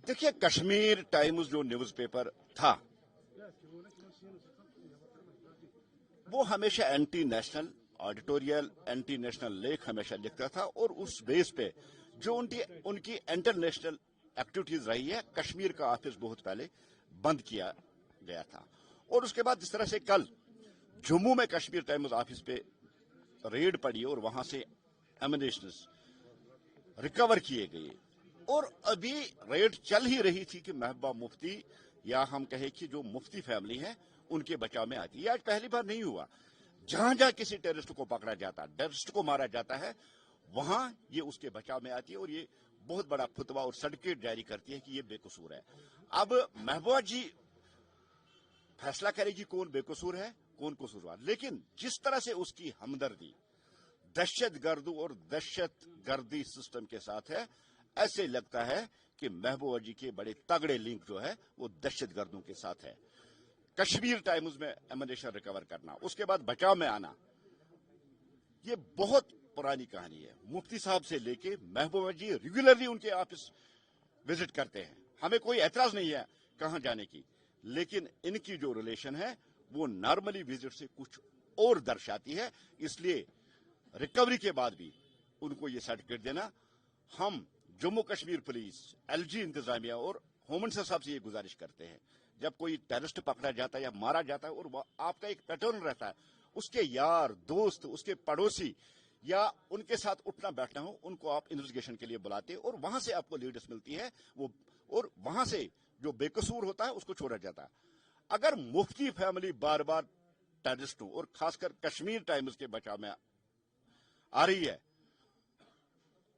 देखिए, कश्मीर टाइम्स जो news paper था वो हमेशा एंटी नेशनल ऑडिटोरियल एंटी नेशनल लेख हमेशा लिखता था, और उस बेस पे जो उनकी इंटरनेशनल एक्टिविटीज रही है, कश्मीर का ऑफिस बहुत पहले बंद किया गया था। और उसके बाद जिस तरह से कल जम्मू में कश्मीर टाइम्स ऑफिस पे रेड पड़ी और वहां से एमिनेशंस रिकवर किए गए, और अभी रेड चल ही रही थी कि महबूबा मुफ्ती या हम कहें कि जो मुफ्ती फैमिली है उनके बचाव में आती है। ये आज पहली बार नहीं हुआ। जहां जहां किसी टेररिस्ट को पकड़ा जाता है, टेररिस्ट को मारा जाता है, वहां ये उसके बचाव में आती है और ये बहुत बड़ा फतवा और सर्टिफिकेट जारी करती है कि ये बेकसूर है। अब महबूबा जी फैसला करेगी कौन बेकसूर है कौन कसूरवार, लेकिन जिस तरह से उसकी हमदर्दी दहशतगर्द और दहशतगर्दी सिस्टम के साथ है, ऐसे लगता है कि महबूबा जी के बड़े तगड़े लिंक जो है वो दहशतगर्दों के साथ है। कश्मीर टाइम्स में एमिनेशन रिकवर करना, उसके बाद बचाव में आना, ये बहुत पुरानी कहानी है। मुफ्ती साहब से लेके महबूबा जी रेगुलरली उनके ऑफिस विजिट करते हैं, हमें कोई एतराज नहीं है कहां जाने की, लेकिन इनकी जो रिलेशन है वो नॉर्मली विजिट से कुछ और दर्शाती है। इसलिए रिकवरी के बाद भी उनको ये सर्टिफिकेट देना, हम जम्मू कश्मीर पुलिस, एलजी इंतजामिया और होम मिनिस्टर साहब से ये गुजारिश करते हैं, जब कोई टेररिस्ट पकड़ा जाता है या मारा जाता है और आपका एक पैटर्न रहता है, उसके यार दोस्त, उसके पड़ोसी या उनके साथ उठना बैठना हो, उनको आप इन्वेस्टिगेशन के लिए बुलाते हैं और वहां से आपको लीड्स मिलती है वो, और वहां से जो बेकसूर होता है उसको छोड़ा जाता है। अगर मुफ्ती फैमिली बार बार टेररिस्टों और खासकर कश्मीर टाइम्स के बचाव में आ रही है,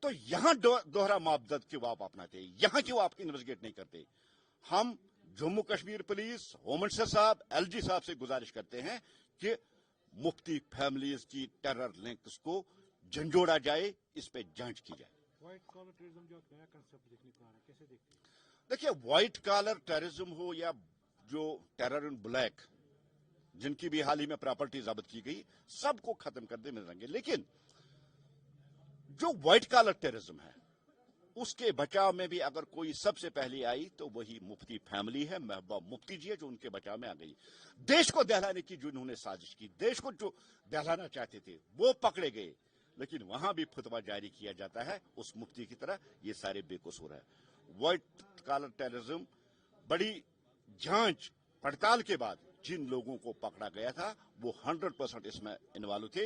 तो यहां दोहरा मापदंड क्यों आप अपनाते, यहां क्यों आप इन्वेस्टिगेट नहीं करते? हम Jammu Kashmir police, home minister साहब, एलजी साहब से गुजारिश करते हैं कि मुफ्ती फैमिलीज की टेरर लिंक्स को झंझोड़ा जाए, इस पे जांच की जाए। व्हाइट कॉलर टेररिज्म जो नया कांसेप्ट देखने को आ रहा है, कैसे देखते हैं? देखिए, व्हाइट कॉलर टेररिज्म हो या जो टेरर इन ब्लैक, जिनकी भी हाल ही में प्रॉपर्टी जब्त की गई, सबको खत्म कर दे मिलेंगे, लेकिन जो व्हाइट कॉलर टेररिज्म है उसके बचाव में भी अगर कोई सबसे पहले आई तो वही मुफ्ती फैमिली है, महबूबा मुफ्ती जी है, जो उनके बचाव में आ गई। देश को दहलाने की जो उन्होंने साजिश की, देश को जो दहलाना चाहते थे वो पकड़े गए, लेकिन वहां भी फतवा जारी किया जाता है उस मुफ्ती की तरह ये सारे बेकसूर है। व्हाइट कॉलर टेररिज्म बड़ी जांच पड़ताल के बाद जिन लोगों को पकड़ा गया था वो 100% इसमें इन्वॉल्व थे।